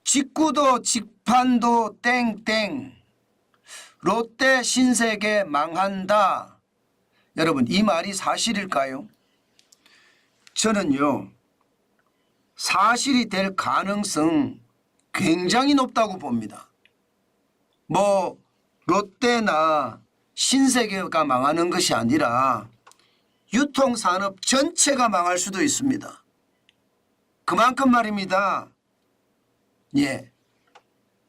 직구도 직판도 땡땡. 롯데 신세계 망한다. 여러분, 이 말이 사실일까요? 저는요, 사실이 될 가능성 굉장히 높다고 봅니다. 뭐 롯데나 신세계가 망하는 것이 아니라 유통산업 전체가 망할 수도 있습니다. 그만큼 말입니다. 예,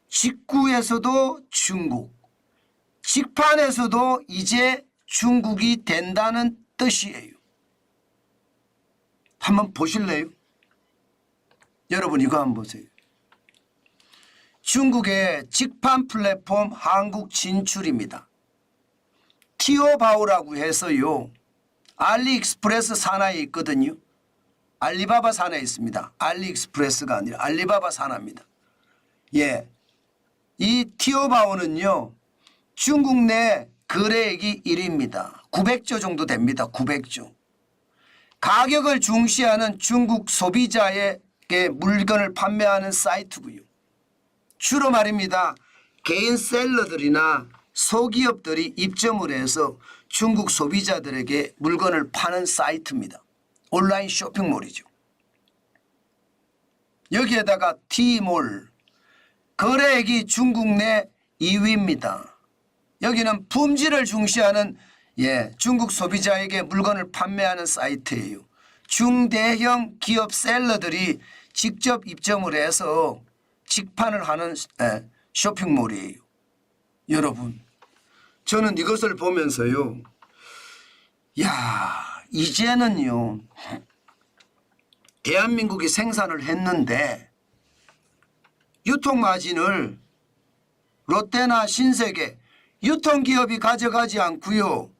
직구에서도 중국, 직판에서도 이제 중국이 된다는 뜻이에요. 한번 보실래요? 여러분 이거 한번 보세요. 중국의 직판 플랫폼 한국 진출입니다. 티오바오라고 해서요. 알리익스프레스 산하에 있거든요. 알리바바 산하에 있습니다. 알리익스프레스가 아니라 알리바바 산하입니다. 예, 이 티오바오는요. 중국 내 거래액이 1위입니다. 900조 정도 됩니다. 900조. 가격을 중시하는 중국 소비자에게 물건을 판매하는 사이트고요. 주로 말입니다. 개인 셀러들이나 소기업들이 입점을 해서 중국 소비자들에게 물건을 파는 사이트입니다. 온라인 쇼핑몰이죠. 여기에다가 T몰, 거래액이 중국 내 2위입니다. 여기는 품질을 중시하는 중국 소비자에게 물건을 판매하는 사이트예요. 중대형 기업 셀러들이 직접 입점을 해서 직판을 하는 쇼핑몰이에요. 여러분, 저는 이것을 보면서요. 야, 이제는요. 대한민국이 생산을 했는데 유통마진을 롯데나 신세계 유통기업이 가져가지 않고요.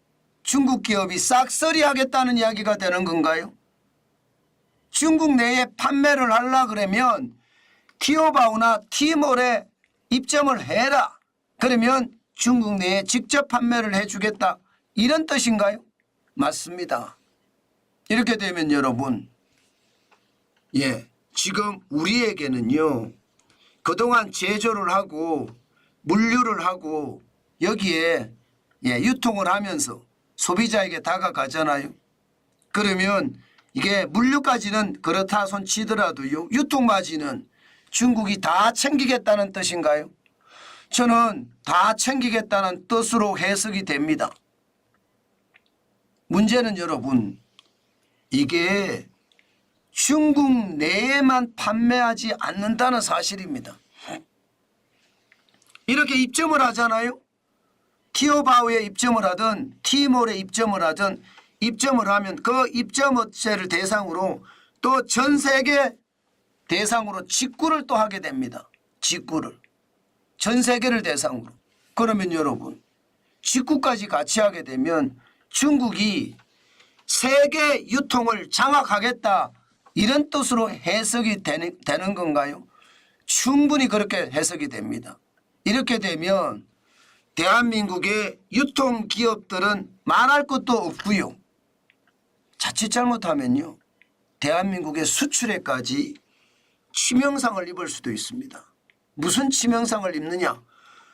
중국 기업이 싹쓸이 하겠다는 이야기가 되는 건가요? 중국 내에 판매를 하려고 그러면 티오바오나 티몰에 입점을 해라. 그러면 중국 내에 직접 판매를 해주겠다. 이런 뜻인가요? 맞습니다. 이렇게 되면 여러분, 지금 우리에게는요. 그동안 제조를 하고 물류를 하고 여기에 유통을 하면서 소비자에게 다가가잖아요. 그러면 이게 물류까지는 그렇다 손치더라도요. 유통마진은 중국이 다 챙기겠다는 뜻인가요? 저는 다 챙기겠다는 뜻으로 해석이 됩니다. 문제는 여러분, 이게 중국 내에만 판매하지 않는다는 사실입니다. 이렇게 입점을 하잖아요. 티오바오에 입점을 하든 티몰에 입점을 하든 입점을 하면 그 입점업체를 대상으로 또 전 세계 대상으로 직구를 또 하게 됩니다. 직구를. 전 세계를 대상으로. 그러면 여러분, 직구까지 같이 하게 되면 중국이 세계 유통을 장악하겠다. 이런 뜻으로 해석이 되는 건가요? 충분히 그렇게 해석이 됩니다. 이렇게 되면 대한민국의 유통기업들은 말할 것도 없고요. 자칫 잘못하면요. 대한민국의 수출에까지 치명상을 입을 수도 있습니다. 무슨 치명상을 입느냐?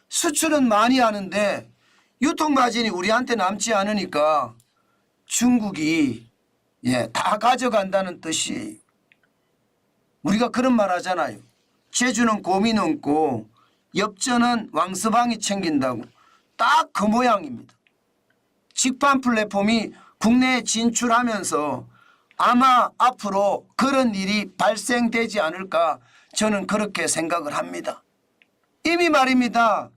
수출은 많이 하는데 유통마진이 우리한테 남지 않으니까 중국이 다 가져간다는 뜻이에요. 우리가 그런 말 하잖아요. 제주는 곰이 넘고 엽전은 왕서방이 챙긴다고. 딱 그 모양입니다. 직판 플랫폼이 국내에 진출하면서 아마 앞으로 그런 일이 발생되지 않을까 저는 그렇게 생각을 합니다. 이미 말입니다.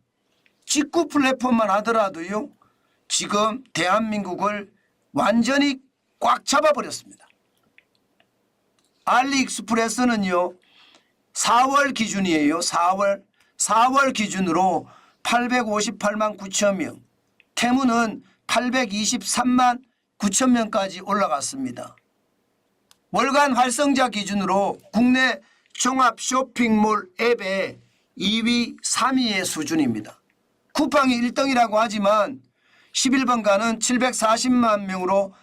직구 플랫폼만 하더라도요. 지금 대한민국을 완전히 꽉 잡아버렸습니다. 알리익스프레스는요. 4월 기준이에요. 4월 기준으로 858만 9천 명, 테무는 823만 9천 명까지 올라갔습니다. 월간 활성자 기준으로 국내 종합 쇼핑몰 앱의 2위, 3위의 수준입니다. 쿠팡이 1등이라고 하지만 11번가는 740만 명으로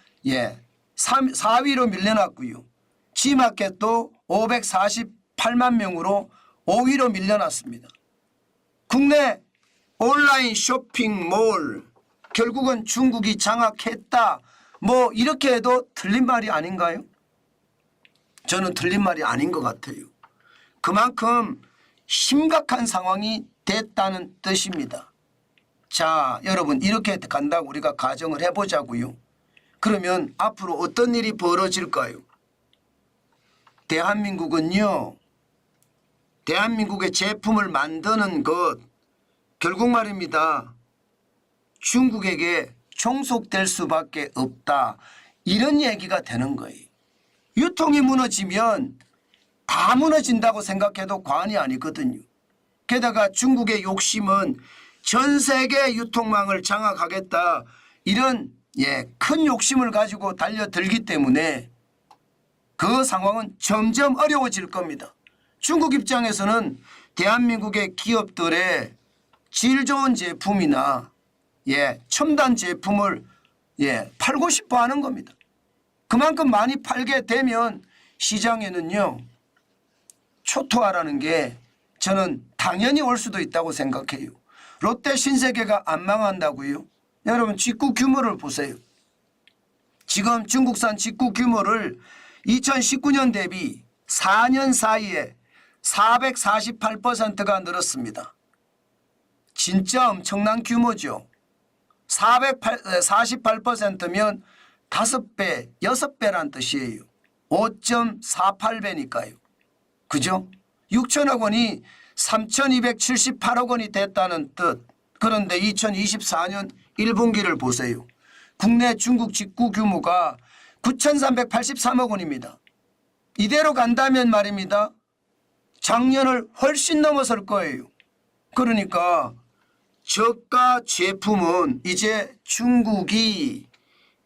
4위로 밀려났고요. 지마켓도 548만 명으로 5위로 밀려났습니다. 국내 온라인 쇼핑몰 결국은 중국이 장악했다. 뭐 이렇게 해도 틀린 말이 아닌가요? 저는 틀린 말이 아닌 것 같아요. 그만큼 심각한 상황이 됐다는 뜻입니다. 자, 여러분 이렇게 간다고 우리가 가정을 해보자고요. 그러면 앞으로 어떤 일이 벌어질까요? 대한민국은요. 대한민국의 제품을 만드는 것 결국 말입니다. 중국에게 종속될 수밖에 없다. 이런 얘기가 되는 거예요. 유통이 무너지면 다 무너진다고 생각해도 과언이 아니거든요. 게다가 중국의 욕심은 전 세계 유통망을 장악하겠다. 이런 큰 욕심을 가지고 달려들기 때문에 그 상황은 점점 어려워질 겁니다. 중국 입장에서는 대한민국의 기업들의 질 좋은 제품이나 첨단 제품을 팔고 싶어 하는 겁니다. 그만큼 많이 팔게 되면 시장에는요. 초토화라는 게 저는 당연히 올 수도 있다고 생각해요. 롯데 신세계가 안 망한다고요? 여러분 직구 규모를 보세요. 지금 중국산 직구 규모를 2019년 대비 4년 사이에 448%가 늘었습니다. 진짜 엄청난 규모죠. 448%면 5배, 6배란 뜻이에요. 5.48배니까요. 그죠? 6천억 원이 3,278억 원이 됐다는 뜻. 그런데 2024년 1분기를 보세요. 국내 중국 직구 규모가 9,383억 원입니다. 이대로 간다면 말입니다. 작년을 훨씬 넘어설 거예요. 그러니까 저가 제품은 이제 중국이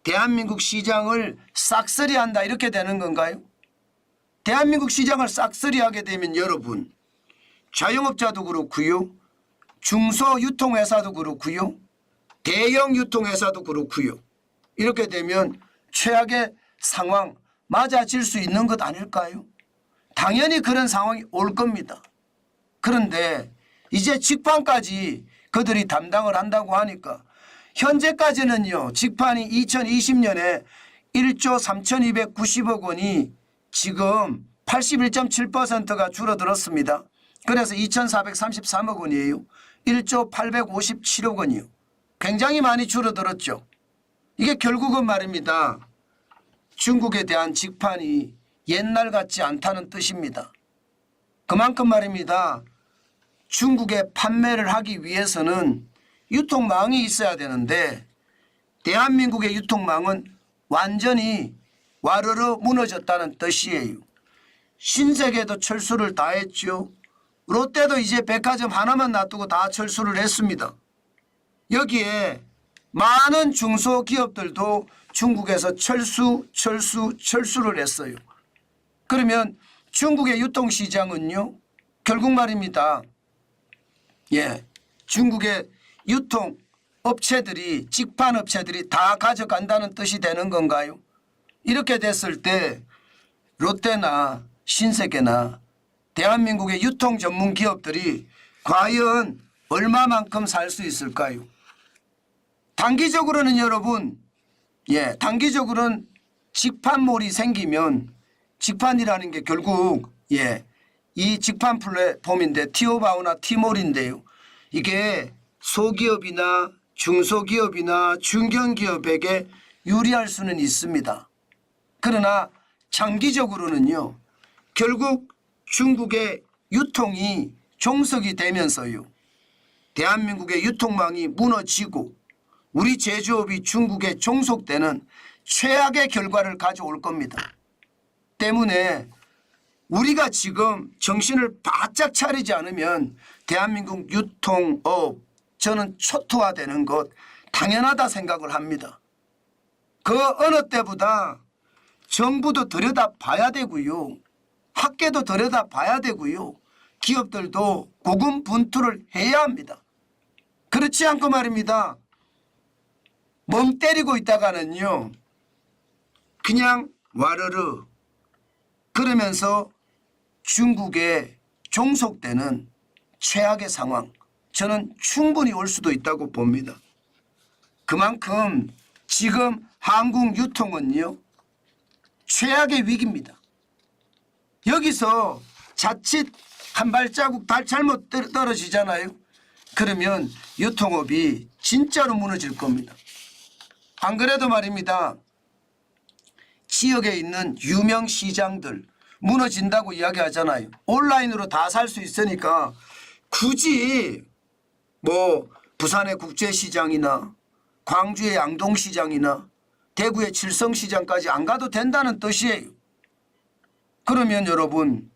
대한민국 시장을 싹쓸이한다 이렇게 되는 건가요? 대한민국 시장을 싹쓸이하게 되면 여러분 자영업자도 그렇고요. 중소유통회사도 그렇고요. 대형 유통회사도 그렇고요. 이렇게 되면 최악의 상황 맞아질 수 있는 것 아닐까요? 당연히 그런 상황이 올 겁니다. 그런데 이제 직판까지 그들이 담당을 한다고 하니까 현재까지는요. 직판이 2020년에 1조 3,290억 원이 지금 81.7%가 줄어들었습니다. 그래서 2,433억 원이에요. 1조 857억 원이요. 굉장히 많이 줄어들었죠. 이게 결국은 말입니다. 중국에 대한 직판이 옛날 같지 않다는 뜻입니다. 그만큼 말입니다. 중국에 판매를 하기 위해서는 유통망이 있어야 되는데 대한민국의 유통망은 완전히 와르르 무너졌다는 뜻이에요. 신세계도 철수를 다 했죠. 롯데도 이제 백화점 하나만 놔두고 다 철수를 했습니다. 여기에 많은 중소기업들도 중국에서 철수를 했어요. 그러면 중국의 유통시장은요. 결국 말입니다. 중국의 유통업체들이 직판업체들이 다 가져간다는 뜻이 되는 건가요? 이렇게 됐을 때 롯데나 신세계나 대한민국의 유통 전문 기업들이 과연 얼마만큼 살 수 있을까요? 단기적으로는 여러분 단기적으로는 직판몰이 생기면 직판이라는 게 결국 이 직판 플랫폼인데 티오바오나 티몰인데요. 이게 소기업이나 중소기업이나 중견기업에게 유리할 수는 있습니다. 그러나 장기적으로는요. 결국 중국의 유통이 종속이 되면서요. 대한민국의 유통망이 무너지고 우리 제조업이 중국에 종속되는 최악의 결과를 가져올 겁니다. 때문에 우리가 지금 정신을 바짝 차리지 않으면 대한민국 유통업 저는 초토화되는 것 당연하다 생각을 합니다. 그 어느 때보다 정부도 들여다봐야 되고요. 학계도 들여다봐야 되고요. 기업들도 고군분투를 해야 합니다. 그렇지 않고 말입니다. 멍 때리고 있다가는요. 그냥 와르르 그러면서 중국의 종속되는 최악의 상황, 저는 충분히 올 수도 있다고 봅니다. 그만큼 지금 한국 유통은요, 최악의 위기입니다. 여기서 자칫 한 발자국 잘못 떨어지잖아요. 그러면 유통업이 진짜로 무너질 겁니다. 안 그래도 말입니다. 지역에 있는 유명 시장들 무너진다고 이야기하잖아요. 온라인으로 다 살 수 있으니까 굳이 뭐 부산의 국제시장이나 광주의 양동시장이나 대구의 칠성시장까지 안 가도 된다는 뜻이에요. 그러면 여러분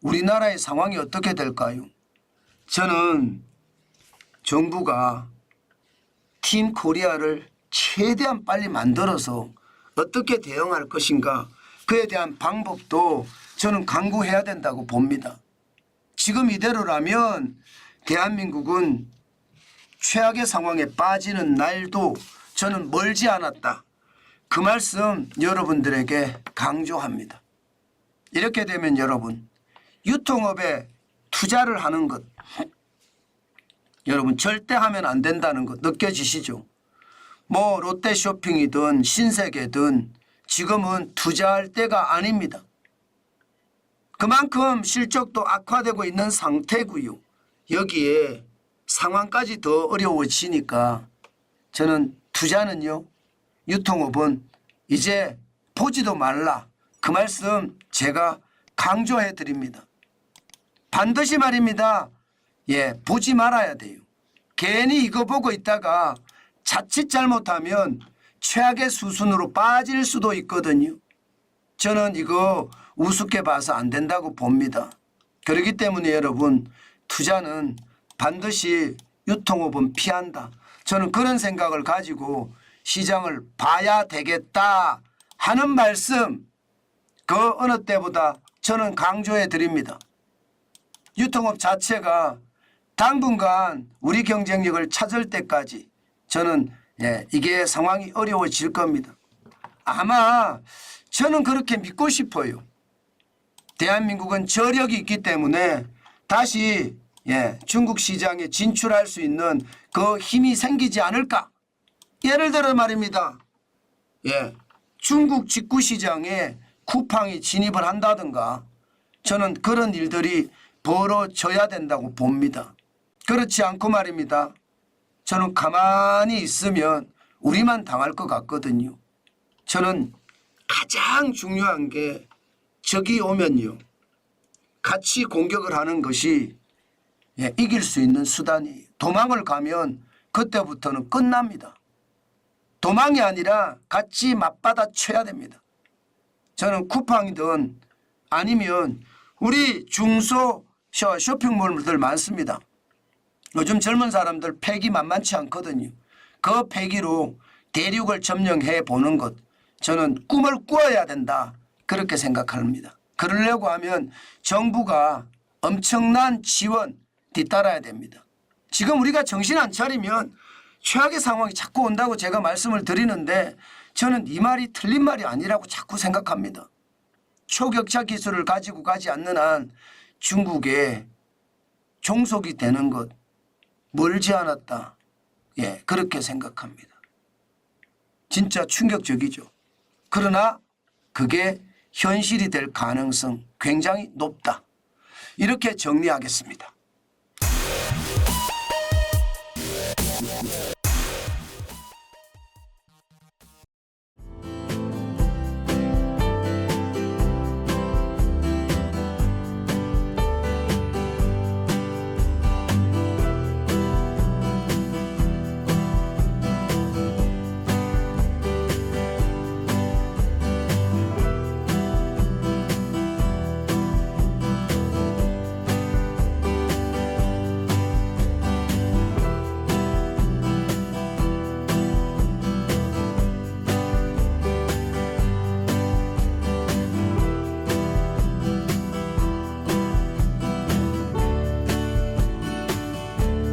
우리나라의 상황이 어떻게 될까요? 저는 정부가 팀 코리아를 최대한 빨리 만들어서 어떻게 대응할 것인가, 그에 대한 방법도 저는 강구해야 된다고 봅니다. 지금 이대로라면 대한민국은 최악의 상황에 빠지는 날도 저는 멀지 않았다. 그 말씀 여러분들에게 강조합니다. 이렇게 되면 여러분 유통업에 투자를 하는 것, 여러분 절대 하면 안 된다는 것 느껴지시죠? 뭐 롯데쇼핑이든 신세계든 지금은 투자할 때가 아닙니다. 그만큼 실적도 악화되고 있는 상태고요. 여기에 상황까지 더 어려워지니까 저는 투자는요, 유통업은 이제 보지도 말라. 그 말씀 제가 강조해 드립니다. 반드시 말입니다. 보지 말아야 돼요. 괜히 이거 보고 있다가 자칫 잘못하면 최악의 수순으로 빠질 수도 있거든요. 저는 이거 우습게 봐서 안 된다고 봅니다. 그렇기 때문에 여러분 투자는 반드시 유통업은 피한다. 저는 그런 생각을 가지고 시장을 봐야 되겠다 하는 말씀 그 어느 때보다 저는 강조해 드립니다. 유통업 자체가 당분간 우리 경쟁력을 찾을 때까지 저는 이게 상황이 어려워질 겁니다. 아마 저는 그렇게 믿고 싶어요. 대한민국은 저력이 있기 때문에 다시 중국 시장에 진출할 수 있는 그 힘이 생기지 않을까. 예를 들어 말입니다. 중국 직구 시장에 쿠팡이 진입을 한다든가 저는 그런 일들이 벌어져야 된다고 봅니다. 그렇지 않고 말입니다. 저는 가만히 있으면 우리만 당할 것 같거든요. 저는 가장 중요한 게 적이 오면요, 같이 공격을 하는 것이 이길 수 있는 수단이에요. 도망을 가면 그때부터는 끝납니다. 도망이 아니라 같이 맞받아 쳐야 됩니다. 저는 쿠팡이든 아니면 우리 중소 쇼핑몰들 많습니다. 요즘 젊은 사람들 패기 만만치 않거든요. 그 패기로 대륙을 점령해 보는 것, 저는 꿈을 꾸어야 된다 그렇게 생각합니다. 그러려고 하면 정부가 엄청난 지원 뒤따라야 됩니다. 지금 우리가 정신 안 차리면 최악의 상황이 자꾸 온다고 제가 말씀을 드리는데 저는 이 말이 틀린 말이 아니라고 자꾸 생각합니다. 초격차 기술을 가지고 가지 않는 한 중국에 종속이 되는 것 멀지 않았다. 그렇게 생각합니다. 진짜 충격적이죠. 그러나 그게 현실이 될 가능성 굉장히 높다. 이렇게 정리하겠습니다.